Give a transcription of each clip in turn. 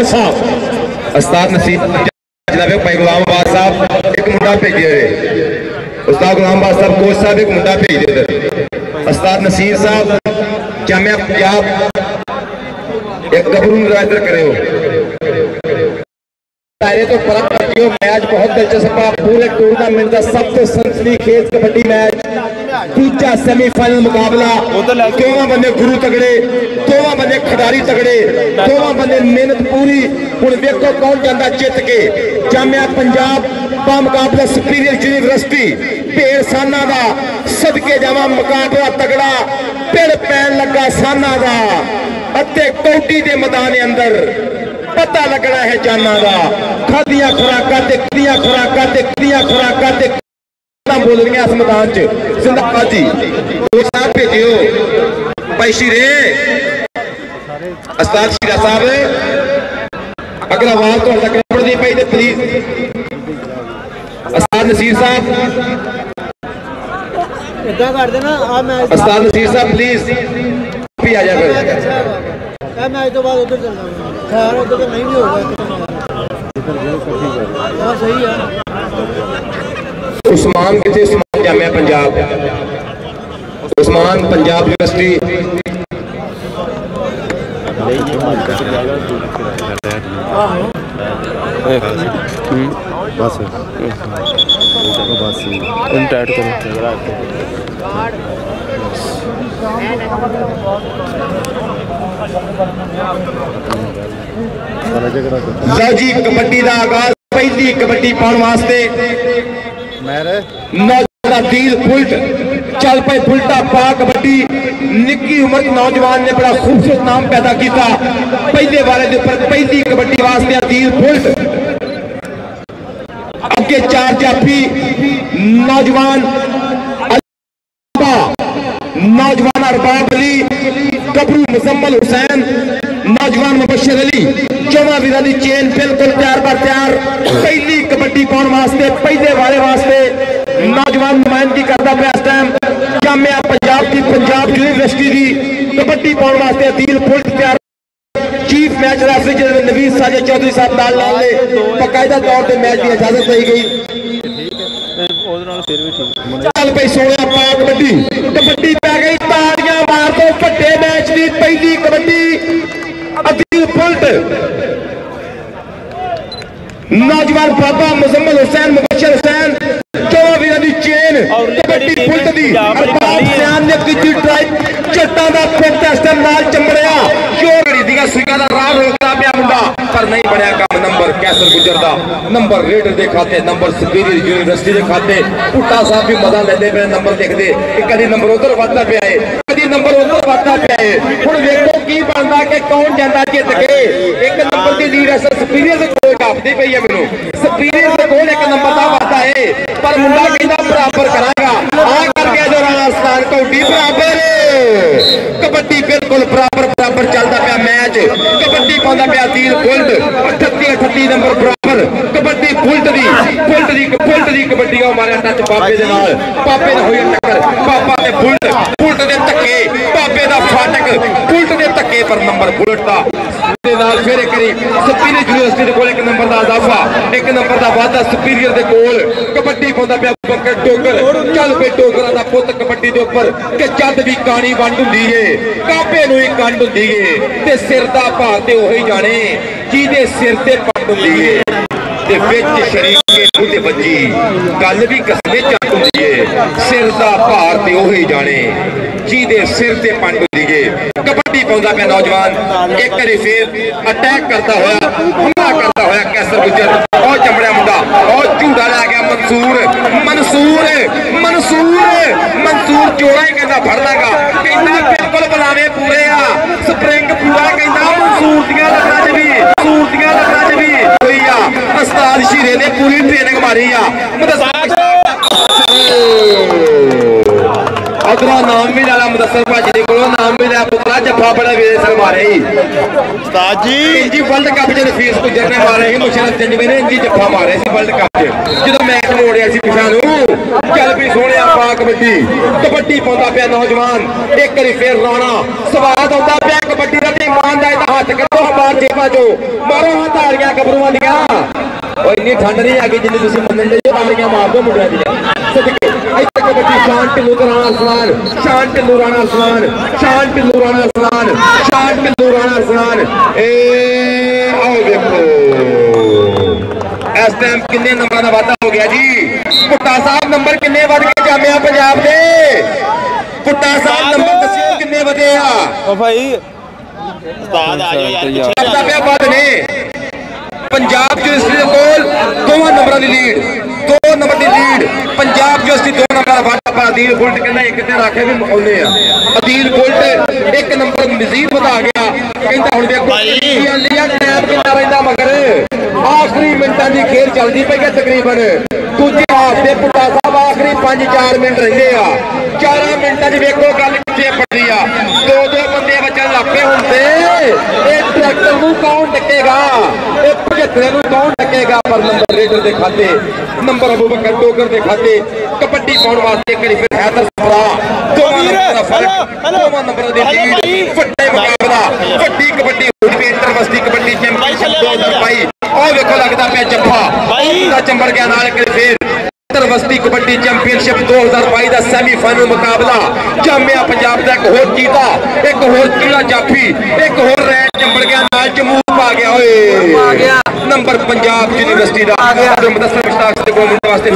साहब उस्ताद नसीब जनाब भाई गुलाम अब्बास साहब एक मुंडा भेजे उस्ताद गुलाम अब्बास साहब कोच साहब एक मुंडा भेज दे उस्ताद नसीर साहब जामिया पंजाब एक गबरू इधर करे तो परत पटियो मैच बहुत दिलचस्प पूरे टूर्नामेंट का सब तो सनसनीखेज कबड्डी मैच दूजा सेमीफाइनल मुकाबला दोवां बंदे गुरु तगड़े दोवां बंदे खिडारी तगड़े दोवां बंदे मेहनत पूरी हुण वेखो कौन जांदा जित के जामिया पंजाब का मुकाबला सुपीरियर यूनिवर्सिटी भेड़ साना का सदके जावा मुकाबला तगड़ा पिड़ पैन लगा साना का अते कौटी के मैदान अंदर पता लगना है जाना का खादियां खुराकां ते किदियां खुराकां ते किदियां खुराकां ते बोल रही इस मैदान च जिंदाबाद जी साहब भेजियो भाई शीरे उस्ताद शीरा साहब अगर आवाज तो तक पड़ती पई तो प्लीज उस्ताद नसीर साहब इदा कर देना उस्ताद नसीर साहब प्लीज भी आ जाए मैच तो बाद उधर चल जाऊंगा खैर उधर तो नहीं भी होगा हाँ सही है उस्मान किथे उस्मान जामिया पंजाब उस्मान पंजाब यूनिवर्सिटी बस बस टाइट जी कबड्डी का आगाज पहली कबड्डी पाने वास्ते दिल फुलट चल पे फुलटा पा कबड्डी निक्की उम्र नौजवान ने बड़ा खूबसूरत नाम पैदा किया पहले वाले के ऊपर पहली कबड्डी वास्ते दिल फुलट अगे चार जाफी नौजवान नौजवान अरबाब अली गबरू मुजम्मल हुसैन नौजवान मुबशर अली चौवा वीर की चेन बिल्कुल तैयार पर तैयार पहली कबड्डी पाने वास्ते पहले वाले वास्ते नौजवान नुमाइंदगी करता पे इस टाइम जामिया पंजाब की पंजाब यूनिवर्सिटी की कबड्डी पाने वास्ते अदील फुलट तैयार chief match referee Naveed Sajid Chaudhry साहब नाल बाकायदा तौर पर मैच की इजाजत दी गई चल पई सोने पा कबड्डी कबड्डी पै गई ताड़ियां मार दो बड़े मैच की पहली कबड्डी अदील फुलट नौजवान बाबा मुजम्मल हुसैन मुबशर हुसैन चौवा वीर की चेन कबड्डी फुलट दी ने की ट्राई जट्टां दा फुट इस टाइम नाल चंबड़िया जोड़ी दी सुइयां दा राह रोकदा पिया मुंडा पर नहीं बढ़िया काम नंबर कैसर गुजर दा नंबर रेडर दे खाते नंबर सुपीरियर यूनिवर्सिटी दे खाते पुट्टा साहब भी मजा लेंदे पे नंबर देखदे कदी नंबर उधर वधदा पिया है कदी नंबर उधर वधदा पिया है हुण वेखो की बनदा कि कौन जांदा जित के एक नंबर दी लीड अस सुपीरियर दे कोल काफदी पई है मेनू सुपीरियर दे कोल एक नंबर दा वादा है पर मुंडा कहंदा बराबर करांगा आ कर गया जो राजस्थान कौडी बराबर कबड्डी बिल्कुल बराबर बराबर चलता पाया मैच कबड्डी पांदा पाया दिल फुलट 38 नंबर बराबर कबड्डी फुलट दी कबड्डी मारे टच पापे दे नाल पापे ने होई टक्कर पापा ते फुलट दे धक्के पापे दा फाटक फुलट दे धक्के पर नंबर फुलट दा दे नाल फेरे करी सुपीरियर यूनिवर्सिटी दे कोल एक नंबर दा इजाफा एक नंबर दा वादा सुपीरियर दे कोल कबड्डी पांदा पाया बकर टोकर चल पे टोकरा दा पुੱਤ कबड्डी दे ऊपर कि जद भी कानी वंड हुंदी है काबे नूं ही कंड हुंदी है ते सिर दा भार ते ओही जाने जिहदे सिर ते पंड हुंदी है ते विच शरीक के मुंह वजी गल भी कसमे चट हुंदी है सिर दा भार ते ओही जाने जिहदे सिर ते पंड हुंदी है कबड्डी पाउंदा पिया नौजवान एक बारी फिर अटैक करता होया हमला करता होया कैसर गुजर और चमड़िया मुंडा और झूड़ा लै गया मंसूर जोड़ा ही कहता फड़ लागा कहता बिल्कुल बुलावे पूरे आ स्प्रिंग पूरा कहता मंसूर दियां लग्गां च भी होई आ उस्ताद शीरे ने पूरी ट्रेनिंग मारी आ अगला नाम भी ला मुदस्सर भाजी दे कोलों नाम भी लै पुत्रा जफा जफा बड़ा वीर सर मारे ही उस्ताद जी इंजी वर्ल्ड कप च फीस गुजर ने मारे ही मुशरफ जंजवे ने इंजी जफा मारे सी वर्ल्ड कप च जो मैच मोड़िया सी पिछा चल भी सोने पा कबड्डी कबड्डी पाਉਂਦਾ ਪਿਆ नौजवान एक बारी फिर राणा स्वाद आਉਂਦਾ ਪਿਆ कबड्डी ਦਾ ਤੇ ईमानदारी ਦਾ हथ करो बाहर जेबा चो मारो हाथ तालियां गबरूआं दियां ओए इन्नी ठंड नहीं आ गई जिन्नी तुसीं मनन दे तालियां मार दो मुंडियां दियां सदके इत्थे कबड्डी शान ढिल्लों राणा अरसलान शान ढिल्लों राणा अरसलान शान ढिल्लों राणा अरसलान शान ढिल्लों राणा अरसलान ए आओ देखो इस टाइम किन्ने नंबर का वाधा हो गया जी भुट्टा साहब नंबर किन्ने वध के जामिया पंजाब दे भुट्टा साहब नंबर दस्सियो किन्ने वधे आ ओ भाई उस्ताद आ जाओ यार लगदा पिया वध ने पंजाब यूनिवर्सिटी दे कोल 2 नंबरां दी लीड 2 नंबर दी लीड पंजाब यूनिवर्सिटी 2 नंबर दा वाधा पर अदील बुल्ट कहंदा एक ते रखे भी आउने आ अदील बुल्ट 1 नंबर मजीद वधा गया कहंदा हुण देखो इंडिया टाइम कितना रहिंदा मगर आखिरी मिनटां दी खेल चलदी पई है तकरीबन दूजे हाफ दे भुट्टा साहब आखिरी 5-4 मिनट रहिंदे आ 4 मिनटां च वेखो गल किथे पड़दी आ दो बंदे बचन लापे हुंदे ए ट्रैक्टर नूं कौन टकेगा ए 75 नूं कौन टकेगा पर नंबर रेडर दे खाते नंबर अबू बकर डोगर दे खाते कबड्डी पाउण वास्ते करी फिर हैदर सफरा 2 नंबर दा फर्क 2 नंबर दी लीड वड्डे मुकाबला वड्डी कबड्डी हुई इंटरवस्ती कबड्डी चैंपीयनशिप 2022 और देखो लगता पे जफा भाई चंबर गया नाल के फिर अंतरवस्ती कबड्डी चैंपीयनशिप 2022 का सैमीफाइनल मुकाबला जामिया पंजाब का एक होर जीता एक होर चीला जाफी एक होर रैन चंबर गया नाल जमूर आ गया ओए नंबर पंजाब यूनिवर्सिटी दा मुदस्सर मुश्ताक से को मुंडे वास्ते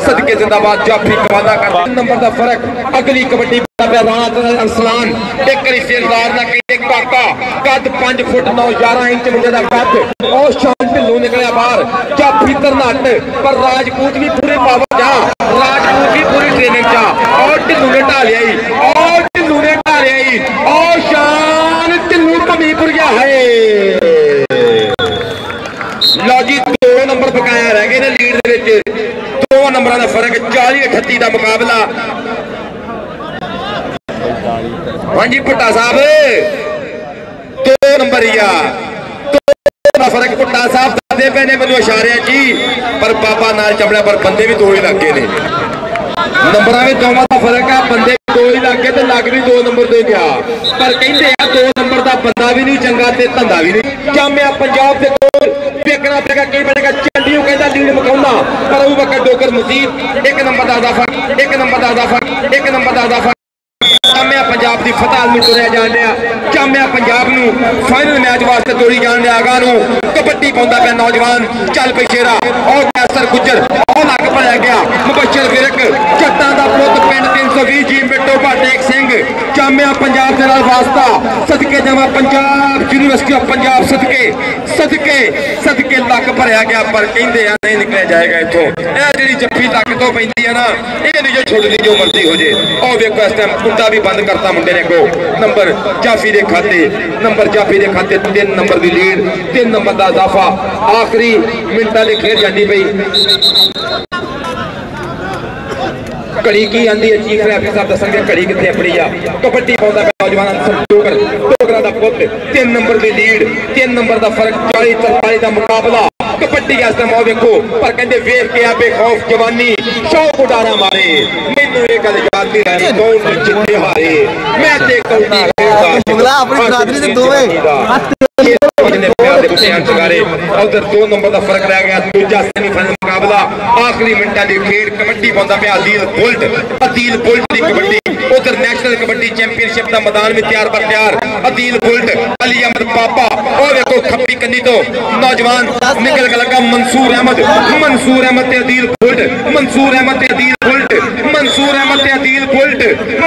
सदके जिंदाबाद जाफी कवादा कर नंबर दा फर्क अगली कबड्डी राणा अरसलान एक करी शेरदार ना एक काका कद 5 फुट 9 11 इंच मुंडे दा कद और शान ढिल्लों निकलिया बाहर जाफी तरनाट पर राजपूत भी पूरे पावर जा राजपूत भी पूरी ट्रेनिंग जा और ढिल्लों ने ढा लिया और ढिल्लों ने ढा लिया और शान ढिल्लों कमीपुर गया है लो जी 2 नंबर बकाया रह गए ने लीड दे विच 2 नंबरां दा फर्क 40-38 दा मुकाबला हाँ जी भुट्टा साहब 2 नंबर ही आ फर्क भुट्टा साहब दसदे पे ने मैनू इशारे जी पर बाबा नाल चमड़िया पर बंदे भी 2 ही लग गए ने नंबरां में दोवां दा फर्क है बंदे 2 ही लग गए ते लग भी 2 नंबर दे गया पर कहंदे आ 2 नंबर दा बंदा भी नहीं चंगा ते धंधा भी नहीं जामिया पंजाब दे कोल देखना पड़ेगा कई बड़ेगा चंडियों कहता लीड मुकाउंदा पर अबू बकर डोगर मजीद 1 नंबर दा इजाफा 1 नंबर दा इजाफा 1 नंबर दा इजाफा जामिया पंजाब की फतह में तुरया जान लिया जामिया पंजाब नूं फाइनल मैच वास्ते तोड़ी जान लिया आगा नूं कबड्डी पाउंदा पिया नौजवान चल पई शेरा और कैसर गुजर और लग पड़िया गया मुबशर विरक जट्टां दा पुत पिंड 320 जी मिट्टो भाटेक सिंह जामिया पंजाब दे नाल वास्ता सदके जावा पंजाब यूनिवर्सिटी ऑफ पंजाब सदके सदके सदके लग भरिया गया पर कहंदे आ नहीं निकलिया जाएगा इथों ए जिहड़ी जफ्फी तक तो पैंदी है ना ये नहीं जो छुड़दी जो मर्जी हो जे और देखो इस टाइम कुत्ता भी बंद करता मुंडे ने को नंबर जाफी दे खाते 3 नंबर की लीड 3 नंबर का इजाफा आखिरी मिनटा की खेल जाती पई घड़ी की आंदी है चीफ रेफरी साहब दसणगे घड़ी कितने अपनी आ कबड्डी पाउंदा नौजवान डोगरा दा पुत 3 नंबर की लीड 3 नंबर का फर्क 40-43 का मुकाबला कबड्डी इस टाइम आओ देखो पर कहते वेख के आ बेखौफ जवानी शौक उडारा मारे मैनू ये गल याद नहीं रही कौन जिते हारे मैं ते कौडी बंगला अपनी बरादरी दे दोवे उधर 2 नंबर का फर्क रह गया दूजा सेमीफाइनल मुकाबला आखिरी मिनटा की खेल कबड्डी पाउंदा पिया अदील बुल्ट की कबड्डी उधर नेशनल कबड्डी चैंपियनशिप का मैदान में तैयार पर तैयार अदील बुल्ट अली अहमद पापा और देखो खब्बी कन्नी तो नौजवान निकल के लगा मंसूर अहमद अदील बुल्ट मंसूर अहमद अदील बुल्ट मंसूर अहमद अदील बुल्ट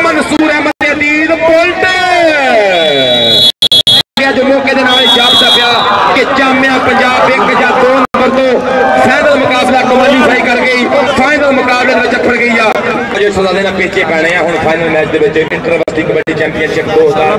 मंसूर अहमद अदील बुल्ट जो मौके के नाल जापदा पिया कि जामिया पंजाब 1 या 2 नंबर तो फाइनल मुकाबला क्वालीफाई कर गई फाइनल मुकाबले में चक्कर गई आ जो सजा देना पेचे पैने हुण फाइनल मैच दे विच इंटरवस्टी कबड्डी चैंपीयनशिप 2000